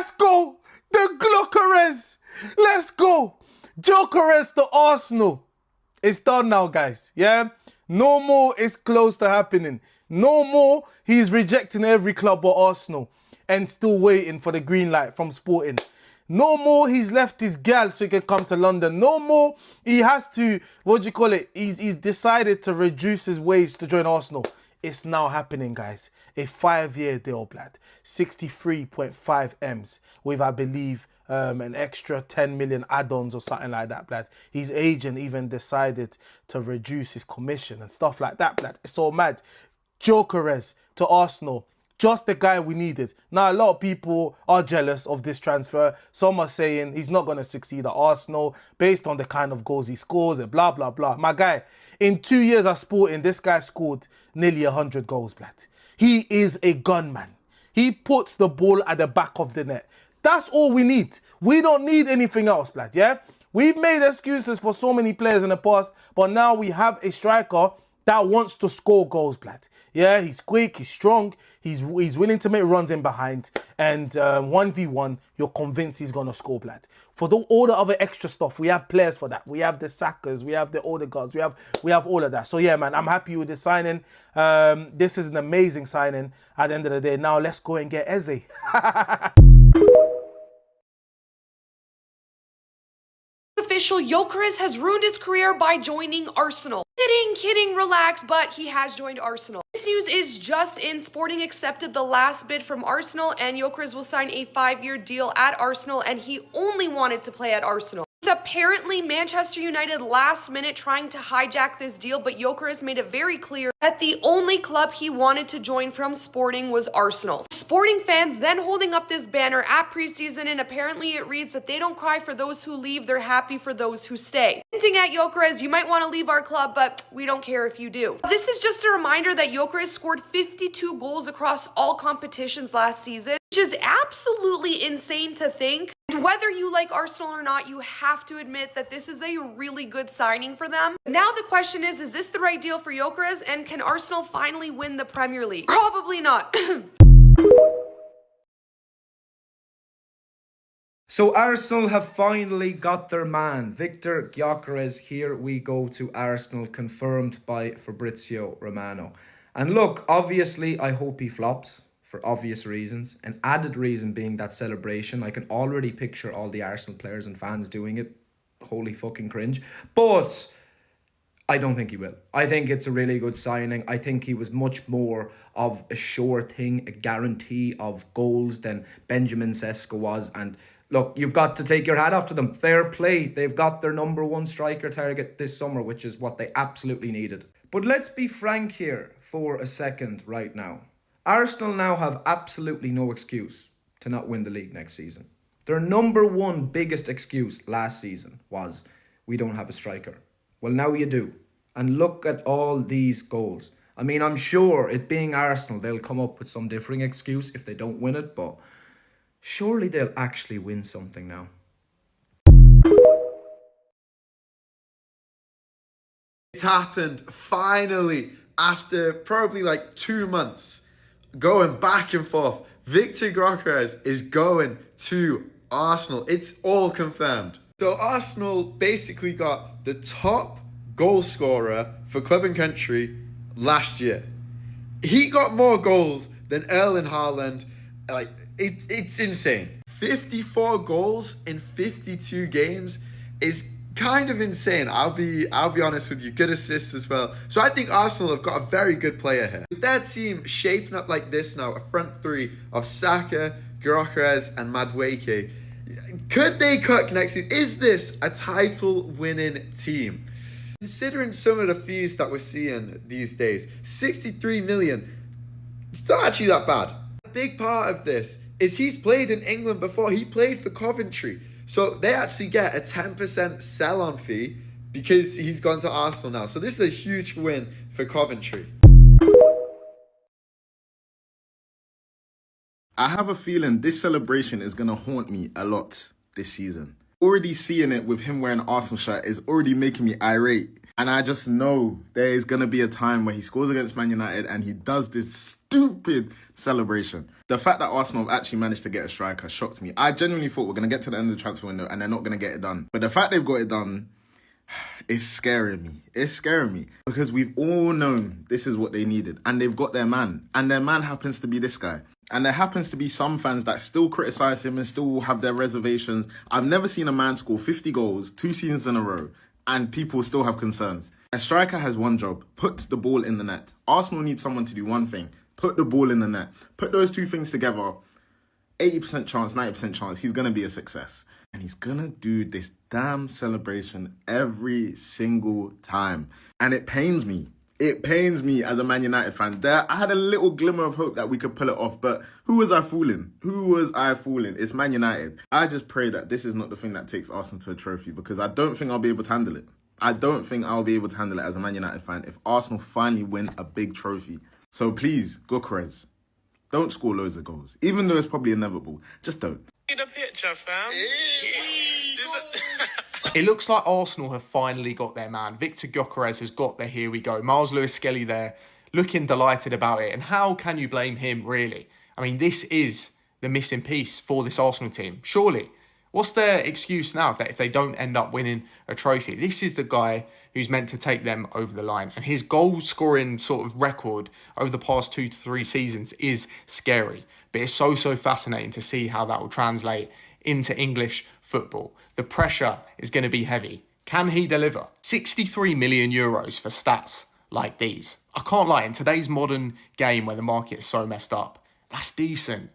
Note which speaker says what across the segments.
Speaker 1: Let's go. The GYÖKERES. Let's go. GYÖKERES to Arsenal. It's done now, guys. Yeah? No more is close to happening. No more he's rejecting every club but Arsenal and still waiting for the green light from Sporting. No more he's left his gal so he can come to London. No more he has to, he's decided to reduce his wage to join Arsenal. It's now happening, guys. A 5-year deal, blood. 63.5 M's with, I believe, an extra 10 million add-ons or something like that, blood. His agent even decided to reduce his commission and stuff like that, blood. It's all mad. GYÖKERES to Arsenal. Just the guy we needed. Now, a lot of people are jealous of this transfer. Some are saying he's not going to succeed at Arsenal based on the kind of goals he scores and blah, blah, blah. My guy, in 2 years at Sporting, this guy scored nearly 100 goals, blood. He is a gunman. He puts the ball at the back of the net. That's all we need. We don't need anything else, blood, yeah? We've made excuses for so many players in the past, but now we have a striker that wants to score goals, blood. Yeah, he's quick, he's strong, he's willing to make runs in behind, and 1v1, you're convinced he's going to score, blood. For all the other extra stuff, we have players for that. We have the Sakas, we have the Odegaards, we have all of that. So yeah, man, I'm happy with this signing. This is an amazing signing at the end of the day. Now let's go and get Eze.
Speaker 2: Official, GYÖKERES has ruined his career by joining Arsenal. Kidding, relax, but he has joined Arsenal. This news is just in. Sporting accepted the last bid from Arsenal, and GYÖKERES will sign a 5-year deal at Arsenal, and he only wanted to play at Arsenal. With apparently Manchester United last minute trying to hijack this deal, but GYÖKERES made it very clear that the only club he wanted to join from Sporting was Arsenal. Sporting fans then holding up this banner at preseason, and apparently it reads that they don't cry for those who leave, they're happy for those who stay. Hinting at GYÖKERES, you might want to leave our club, but we don't care if you do. This is just a reminder that GYÖKERES scored 52 goals across all competitions last season, which is absolutely insane to think. And whether you like Arsenal or not, you have to admit that this is a really good signing for them. Now the question is this the right deal for GYÖKERES, and can Arsenal finally win the Premier League? Probably not.
Speaker 3: So Arsenal have finally got their man, Victor GYÖKERES. Here we go to Arsenal, confirmed by Fabrizio Romano. And look, obviously, I hope he flops for obvious reasons. An added reason being that celebration. I can already picture all the Arsenal players and fans doing it. Holy fucking cringe. But I don't think he will. I think it's a really good signing. I think he was much more of a sure thing, a guarantee of goals than Benjamin Sesko was. And look, you've got to take your hat off to them. Fair play. They've got their #1 striker target this summer, which is what they absolutely needed. But let's be frank here for a second right now. Arsenal now have absolutely no excuse to not win the league next season. Their #1 biggest excuse last season was, we don't have a striker. Well, now you do. And look at all these goals. I mean, I'm sure it being Arsenal, they'll come up with some differing excuse if they don't win it, but surely they'll actually win something now.
Speaker 4: It's happened finally after probably like 2 months going back and forth. Victor GYÖKERES is going to Arsenal. It's all confirmed. So Arsenal basically got the top goal scorer for club and country last year. He got more goals than Erling Haaland. Like, it's insane. 54 goals in 52 games is kind of insane. I'll be honest with you. Good assists as well. So I think Arsenal have got a very good player here. With their team shaping up like this now, a front three of Saka, GYÖKERES and Madueke, could they cook next season? Is this a title-winning team? Considering some of the fees that we're seeing these days, 63 million, it's not actually that bad. A big part of this is he's played in England before. He played for Coventry. So they actually get a 10% sell-on fee because he's gone to Arsenal now. So this is a huge win for Coventry.
Speaker 5: I have a feeling this celebration is going to haunt me a lot this season. Already seeing it with him wearing an Arsenal shirt is already making me irate. And I just know there is going to be a time where he scores against Man United and he does this stupid celebration. The fact that Arsenal have actually managed to get a striker shocked me. I genuinely thought we're going to get to the end of the transfer window and they're not going to get it done. But the fact they've got it done, it's scaring me. It's scaring me because we've all known this is what they needed and they've got their man. And their man happens to be this guy. And there happens to be some fans that still criticise him and still have their reservations. I've never seen a man score 50 goals 2 seasons in a row and people still have concerns. A striker has one job, put the ball in the net. Arsenal need someone to do one thing, put the ball in the net. Put those two things together, 80% chance, 90% chance, he's going to be a success. And he's going to do this damn celebration every single time. And it pains me. It pains me as a Man United fan. I had a little glimmer of hope that we could pull it off, but who was I fooling? Who was I fooling? It's Man United. I just pray that this is not the thing that takes Arsenal to a trophy because I don't think I'll be able to handle it. I don't think I'll be able to handle it as a Man United fan if Arsenal finally win a big trophy. So please, GYÖKERES, don't score loads of goals. Even though it's probably inevitable, just don't.
Speaker 6: See the picture, fam.
Speaker 7: It looks like Arsenal have finally got their man. Victor GYÖKERES has got their here we go. Miles Lewis-Skelly there, looking delighted about it. And how can you blame him, really? I mean, this is the missing piece for this Arsenal team, surely. What's their excuse now if they don't end up winning a trophy? This is the guy who's meant to take them over the line. And his goal-scoring sort of record over the past 2 to 3 seasons is scary. But it's so fascinating to see how that will translate into English football. The pressure is going to be heavy. Can he deliver? 63 million euros for stats like these. I can't lie, in today's modern game where the market is so messed up, that's decent.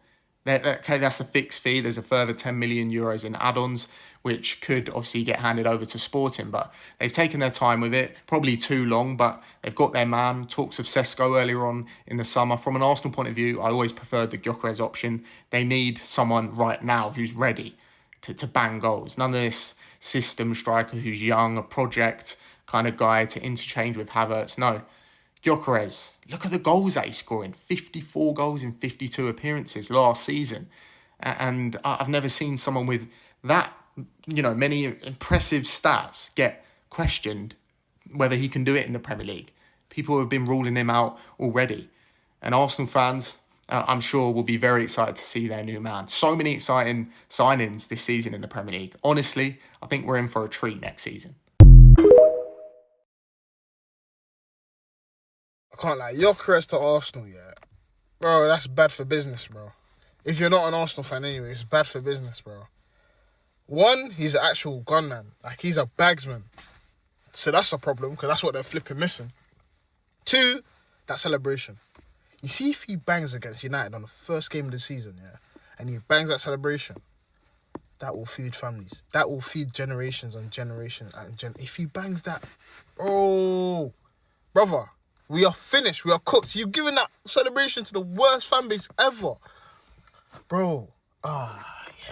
Speaker 7: Okay, that's a fixed fee. There's a further 10 million euros in add-ons, which could obviously get handed over to Sporting, but they've taken their time with it. Probably too long, but they've got their man. Talks of Sesko earlier on in the summer. From an Arsenal point of view, I always preferred the GYÖKERES option. They need someone right now who's ready to bang goals. None of this system striker who's young, a project kind of guy to interchange with Havertz. No. GYÖKERES, look at the goals that he's scoring. 54 goals in 52 appearances last season. And I've never seen someone with that, many impressive stats get questioned whether he can do it in the Premier League. People have been ruling him out already. And Arsenal fans, I'm sure, will be very excited to see their new man. So many exciting signings this season in the Premier League. Honestly, I think we're in for a treat next season.
Speaker 8: I can't lie, GYÖKERES to Arsenal, yeah. Bro, that's bad for business, bro. If you're not an Arsenal fan anyway, it's bad for business, bro. One, he's an actual gunman. Like, he's a bagsman. So that's a problem, because that's what they're flipping missing. Two, that celebration. You see if he bangs against United on the first game of the season, yeah, and he bangs that celebration, that will feed families. That will feed generations and generations. If he bangs that, oh, brother, we are finished. We are cooked. You've given that celebration to the worst fan base ever. Bro, yeah,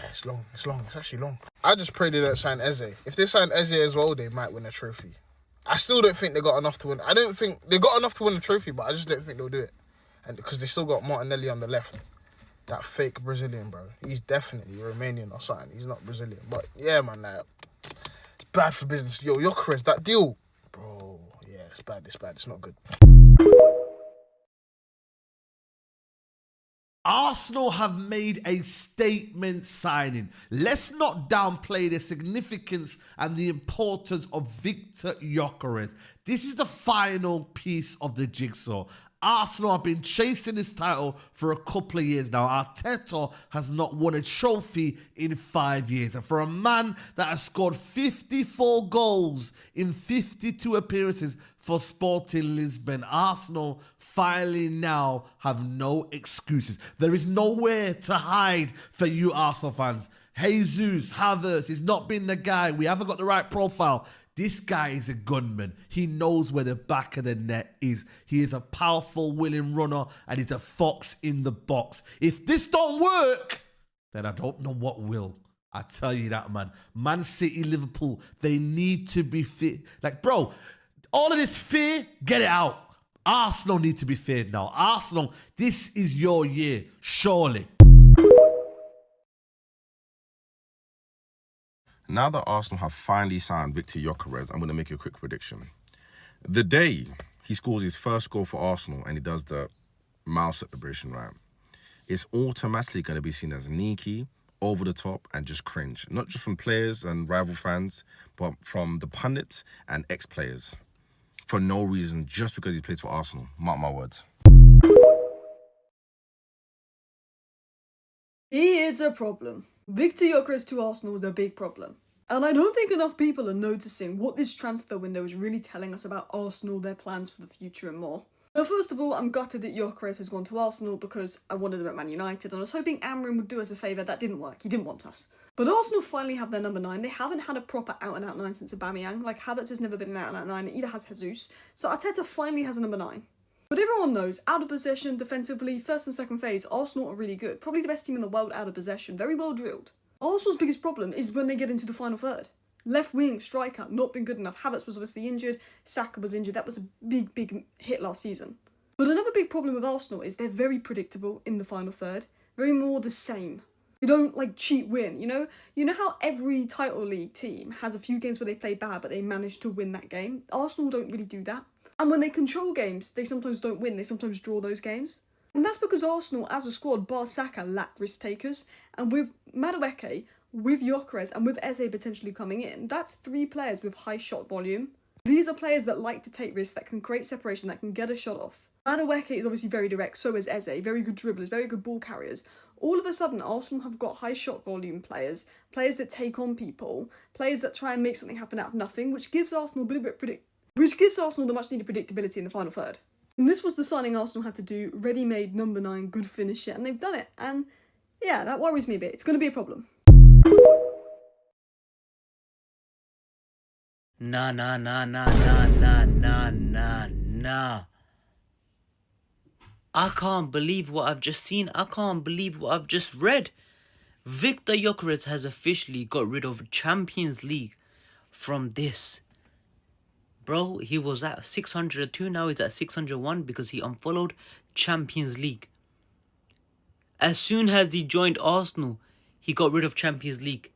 Speaker 8: it's long. It's long. It's actually long. I just pray they don't sign Eze. If they sign Eze as well, they might win a trophy. I still don't think they got enough to win. I don't think they got enough to win the trophy, but I just don't think they'll do it. And because they still got Martinelli on the left. That fake Brazilian, bro. He's definitely Romanian or something. He's not Brazilian. But yeah, man, like, it's bad for business. Yo, GYÖKERES, that deal. Bro, yeah, it's bad. It's bad. It's not good.
Speaker 9: Arsenal have made a statement signing. Let's not downplay the significance and the importance of Victor GYÖKERES. This is the final piece of the jigsaw. Arsenal have been chasing this title for a couple of years now. Arteta has not won a trophy in 5 years. And for a man that has scored 54 goals in 52 appearances for Sporting Lisbon, Arsenal finally now have no excuses. There is nowhere to hide for you Arsenal fans. Jesus Havertz has not been the guy. We haven't got the right profile. This guy is a gunman. He knows where the back of the net is. He is a powerful, willing runner, and he's a fox in the box. If this don't work, then I don't know what will. I tell you that, man. Man City, Liverpool, they need to be fit. Like, bro, all of this fear, get it out. Arsenal need to be feared now. Arsenal, this is your year, surely.
Speaker 6: Now that Arsenal have finally signed Victor GYÖKERES, I'm going to make a quick prediction. The day he scores his first goal for Arsenal and he does the mouse celebration, right, it's automatically going to be seen as sneaky, over the top, and just cringe. Not just from players and rival fans, but from the pundits and ex-players. For no reason, just because he plays for Arsenal. Mark my words.
Speaker 10: He is a problem. Victor Gyökeres to Arsenal is a big problem. And I don't think enough people are noticing what this transfer window is really telling us about Arsenal, their plans for the future and more. Now, first of all, I'm gutted that Gyökeres has gone to Arsenal because I wanted him at Man United and I was hoping Amrin would do us a favour. That didn't work. He didn't want us. But Arsenal finally have their number 9. They haven't had a proper out-and-out 9 since Aubameyang. Like, Havertz has never been an out-and-out 9, neither has Jesus. So Arteta finally has a number 9. But everyone knows, out of possession, defensively, first and second phase, Arsenal are really good. Probably the best team in the world out of possession. Very well drilled. Arsenal's biggest problem is when they get into the final third. Left wing, striker, not been good enough. Havertz was obviously injured. Saka was injured. That was a big hit last season. But another big problem with Arsenal is they're very predictable in the final third. Very more the same. They don't, like, cheat win, you know? You know how every title league team has a few games where they play bad, but they manage to win that game? Arsenal don't really do that. And when they control games, they sometimes don't win. They sometimes draw those games. And that's because Arsenal, as a squad, bar Saka, lack risk takers. And with Madueke, with Gyökeres, and with Eze potentially coming in, that's 3 players with high shot volume. These are players that like to take risks, that can create separation, that can get a shot off. Madueke is obviously very direct, so is Eze, very good dribblers, very good ball carriers. All of a sudden, Arsenal have got high shot volume players, players that take on people, players that try and make something happen out of nothing, which gives Arsenal the much needed predictability in the final third. And this was the signing Arsenal had to do, ready-made number 9, good finisher, and they've done it. And yeah, that worries me a bit. It's going to be a problem.
Speaker 11: Nah. I can't believe what I've just seen. I can't believe what I've just read. Victor Gyökeres has officially got rid of Champions League from this. Bro, he was at 602, now he's at 601 because he unfollowed Champions League. As soon as he joined Arsenal, he got rid of Champions League.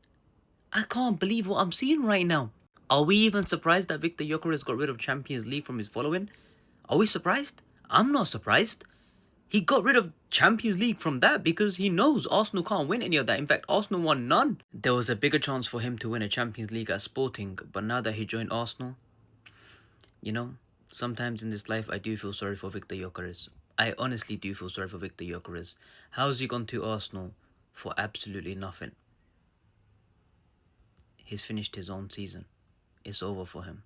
Speaker 11: I can't believe what I'm seeing right now. Are we even surprised that Victor Gyökeres got rid of Champions League from his following? Are we surprised? I'm not surprised. He got rid of Champions League from that because he knows Arsenal can't win any of that. In fact, Arsenal won none. There was a bigger chance for him to win a Champions League at Sporting, but now that he joined Arsenal, you know, sometimes in this life I do feel sorry for Victor Gyökeres. I honestly do feel sorry for Victor Gyökeres. How's he gone to Arsenal for absolutely nothing? He's finished his own season. It's over for him.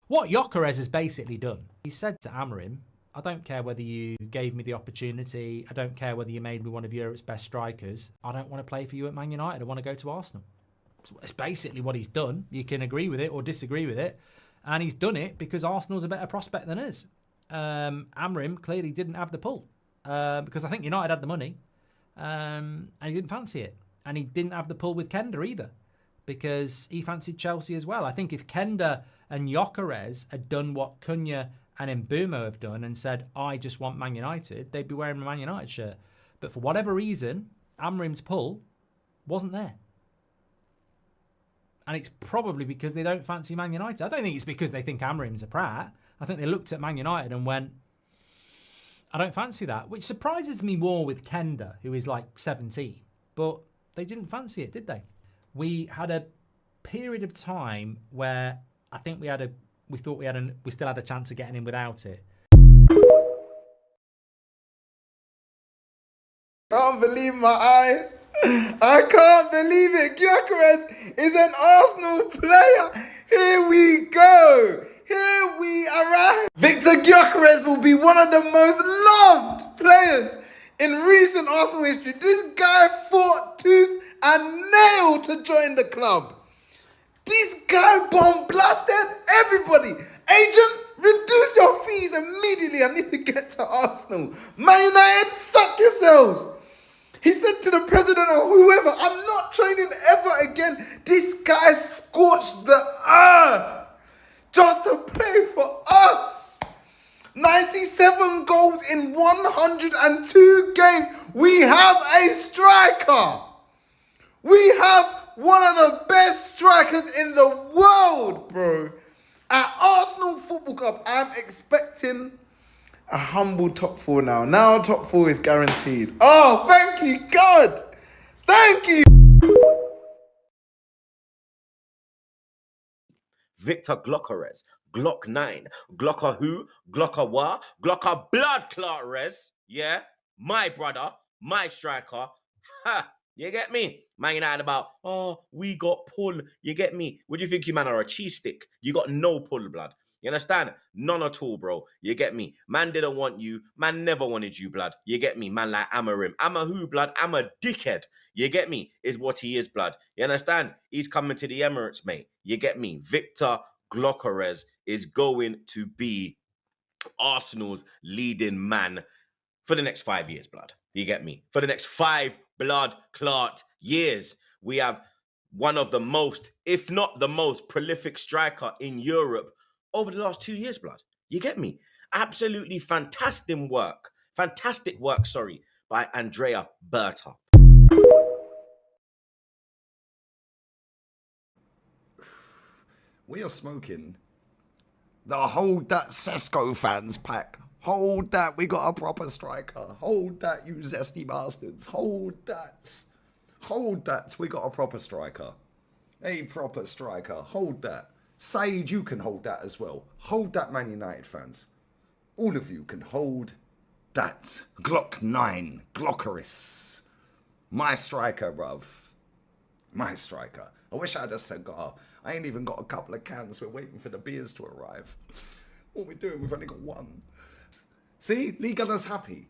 Speaker 12: What Gyökeres has basically done, he said to Amorim, I don't care whether you gave me the opportunity, I don't care whether you made me one of Europe's best strikers, I don't want to play for you at Man United, I want to go to Arsenal. So it's basically what he's done. You can agree with it or disagree with it, and he's done it because Arsenal's a better prospect than us. Amorim clearly didn't have the pull, because I think United had the money, and he didn't fancy it. And he didn't have the pull with Kenda either, because he fancied Chelsea as well. I think if Kenda and Gyökeres had done what Cunha and Mbeumo have done and said, I just want Man United, they'd be wearing a Man United shirt. But for whatever reason, Amorim's pull wasn't there. And it's probably because they don't fancy Man United. I don't think it's because they think Amorim's a prat. I think they looked at Man United and went, I don't fancy that. Which surprises me more with Kenda, who is like 17. But they didn't fancy it, did they? We had a period of time where I think we still had a chance of getting in without it.
Speaker 4: Can't believe my eyes. I can't believe it. Gyökeres is an Arsenal player. Here we go. Here we arrive. Victor Gyökeres will be one of the most loved players in recent Arsenal history. This guy fought tooth and nail to join the club. This guy bomb-blasted everybody. Agent, reduce your fees immediately. I need to get to Arsenal. Man United, suck yourselves. He said to the president or whoever, I'm not training ever again. This guy scorched the earth just to play for us. 97 goals in 102 games. We have a striker. We have
Speaker 5: one of the best strikers in the world, bro. At Arsenal Football Club, I'm expecting a humble top four now. Now top four is guaranteed. Oh, thank you, God. Thank you.
Speaker 13: Victor Glockeres, Glock 9, Glocker who, Glocker what, Glocker blood clot res, yeah, my brother, my striker, ha, you get me? Man United about, oh, we got pull, you get me? What do you think you man are, a cheese stick? You got no pull, blood. You understand? None at all, bro. You get me? Man didn't want you. Man never wanted you, blood. You get me? Man like Amarim. I'm a who, blood? I'm a dickhead. You get me? Is what he is, blood. You understand? He's coming to the Emirates, mate. You get me? Victor Glockeres is going to be Arsenal's leading man for the next 5 years, blood. You get me? For the next 5 blood clot years. We have one of the most, if not the most prolific striker in Europe over the last 2 years, blood. You get me? Absolutely fantastic work, by Andrea Berta.
Speaker 14: We are smoking the Hold That Sesko fans pack. Hold that, we got a proper striker. Hold that, you zesty bastards. Hold that. Hold that, we got a proper striker. A proper striker. Hold that. Sage, you can hold that as well. Hold that, Man United fans. All of you can hold that. Glock 9, Glockeres. My striker, bruv. My striker. I wish I had a cigar. I ain't even got a couple of cans. We're waiting for the beers to arrive. What we're doing, we've only got one. See, Lee Gunner's happy.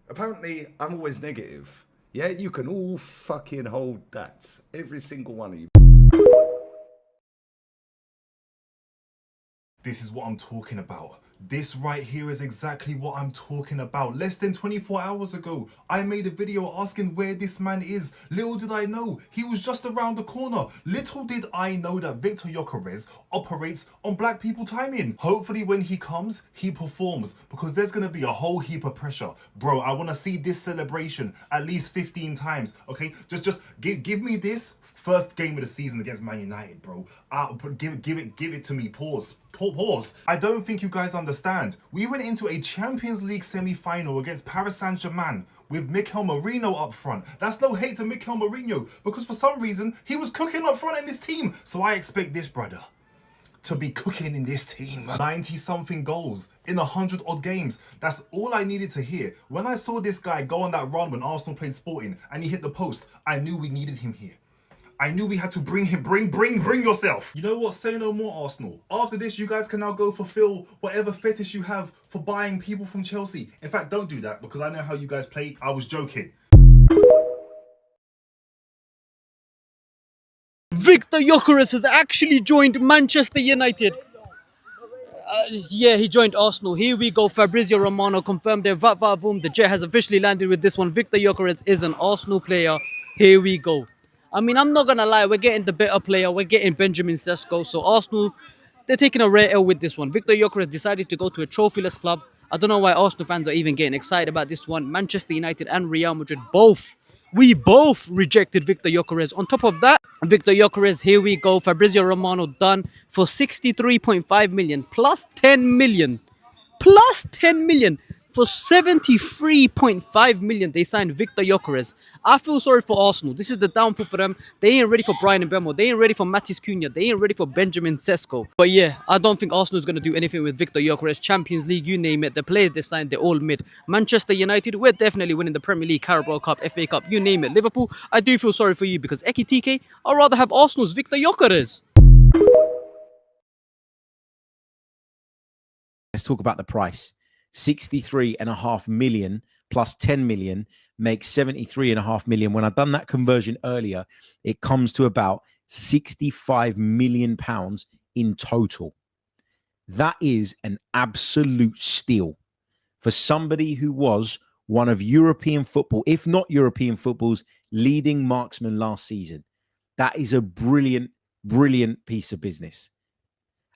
Speaker 14: Apparently, I'm always negative. Yeah, you can all fucking hold that. Every single one of you.
Speaker 15: This is what I'm talking about. This right here is exactly what I'm talking about. Less than 24 hours ago, I made a video asking where this man is. Little did I know, he was just around the corner. Little did I know that Victor Gyökeres operates on black people timing. Hopefully when he comes, he performs, because there's going to be a whole heap of pressure. Bro, I want to see this celebration at least 15 times, okay? Just give me this first game of the season against Man United, bro. Give it to me. Pause. I don't think you guys understand. We went into a Champions League semi-final against Paris Saint-Germain with Mikel Merino up front. That's no hate to Mikel Merino, because for some reason, he was cooking up front in this team. So I expect this brother to be cooking in this team. 90-something goals in 100-odd games. That's all I needed to hear. When I saw this guy go on that run when Arsenal played Sporting and he hit the post, I knew we needed him here. I knew we had to bring him. Bring yourself. You know what? Say no more, Arsenal. After this, you guys can now go fulfill whatever fetish you have for buying people from Chelsea. In fact, don't do that, because I know how you guys play. I was joking.
Speaker 11: Victor Gyökeres has actually joined Manchester United. Yeah, he joined Arsenal. Here we go. Fabrizio Romano confirmed it. The jet has officially landed with this one. Victor Gyökeres is an Arsenal player. Here we go. I mean, I'm not going to lie. We're getting the better player. We're getting Benjamin Sesko. So Arsenal, they're taking a rare L with this one. Victor Gyökeres decided to go to a trophyless club. I don't know why Arsenal fans are even getting excited about this one. Manchester United and Real Madrid we both rejected Victor Gyökeres. On top of that, Victor Gyökeres, here we go. Fabrizio Romano done for 63.5 million plus 10 million. Plus 10 million. For 73.5 million, they signed Victor Gyökeres. I feel sorry for Arsenal. This is the downfall for them. They ain't ready for Brian Mbeumo. They ain't ready for Matis Cunha. They ain't ready for Benjamin Sesko. But yeah, I don't think Arsenal is going to do anything with Victor Gyökeres. Champions League, you name it. The players they signed, they're all mid. Manchester United, we're definitely winning the Premier League, Carabao Cup, FA Cup, you name it. Liverpool, I do feel sorry for you, because Ekitike, I'd rather have Arsenal's Victor Gyökeres.
Speaker 16: Let's talk about the price. 63.5 million plus 10 million makes 73.5 million. When I've done that conversion earlier, it comes to about 65 million pounds in total. That is an absolute steal for somebody who was one of European football, if not European football's leading marksman last season. That is a brilliant, brilliant piece of business.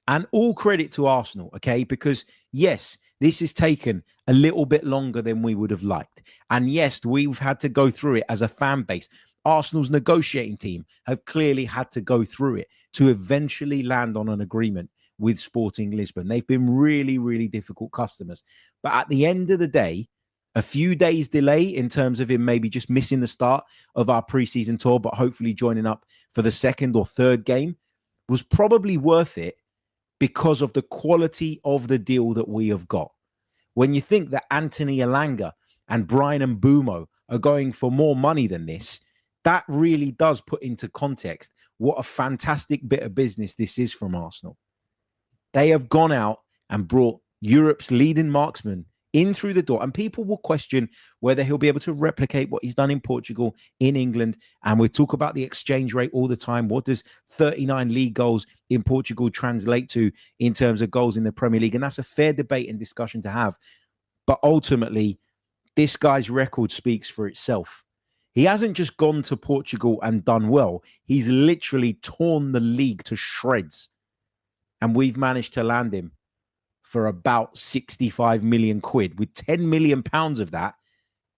Speaker 16: And all credit to Arsenal, okay? Because yes, this has taken a little bit longer than we would have liked. And yes, we've had to go through it as a fan base. Arsenal's negotiating team have clearly had to go through it to eventually land on an agreement with Sporting Lisbon. They've been really, really difficult customers. But at the end of the day, a few days delay in terms of him maybe just missing the start of our preseason tour, but hopefully joining up for the second or third game was probably worth it because of the quality of the deal that we have got. When you think that Anthony Elanga and Brian Mbeumo are going for more money than this, that really does put into context what a fantastic bit of business this is from Arsenal. They have gone out and brought Europe's leading marksman in through the door, and people will question whether he'll be able to replicate what he's done in Portugal, in England. And we talk about the exchange rate all the time. What does 39 league goals in Portugal translate to in terms of goals in the Premier League? And that's a fair debate and discussion to have. But ultimately, this guy's record speaks for itself. He hasn't just gone to Portugal and done well. He's literally torn the league to shreds. And we've managed to land him for about 65 million quid, with 10 million pounds of that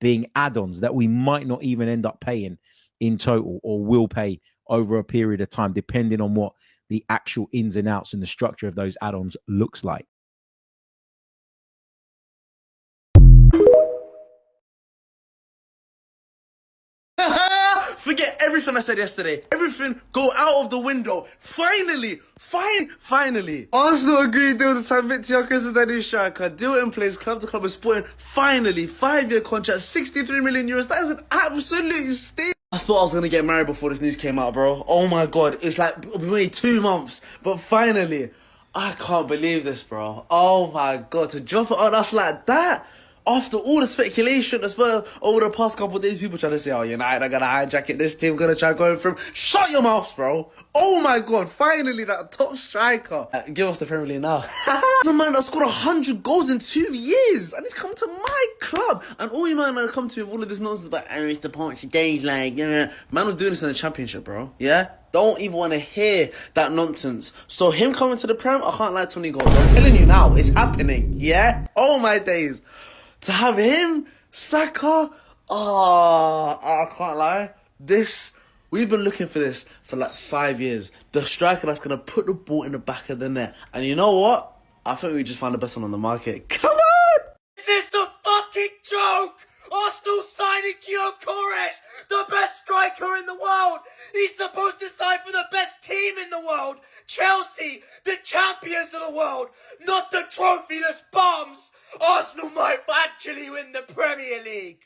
Speaker 16: being add-ons that we might not even end up paying in total, or will pay over a period of time, depending on what the actual ins and outs and the structure of those add-ons looks like.
Speaker 17: Forget everything I said yesterday. Everything go out of the window. Finally. Arsenal agreed deal to sign Victor Gyökeres as their new striker. Deal in place, club to club is Sporting. Finally, 5-year contract, 63 million euros. That is an absolute steal. I thought I was gonna get married before this news came out, bro. Oh my god, it's like we waited 2 months, but finally, I can't believe this, bro. Oh my god, to drop it on us like that. After all the speculation as well over the past couple of days, people trying to say, oh, United are going to hijack it, this team going to try going through. Shut your mouths, bro. Oh my god, finally that top striker. Give us the Premier League now. The man that scored 100 goals in 2 years, and he's come to my club. And all you man that come to me with all of this nonsense about, oh, it's the Portuguese, like, yeah. Man was doing this in the Championship, bro. Yeah? Don't even want to hear that nonsense. So him coming to the Prem, I can't lie, 20 goals. I'm telling you now, it's happening. Yeah? Oh my days. To have him, Saka, I can't lie. We've been looking for this for like 5 years. The striker that's going to put the ball in the back of the net. And you know what? I think we just found the best one on the market. Come on!
Speaker 18: Is this a fucking joke? Arsenal signing GYÖKERES, the best striker in the world. He's supposed to sign for the best team in the world. Chelsea, the champions of the world, not the trophyless bums. Arsenal might actually win the Premier League.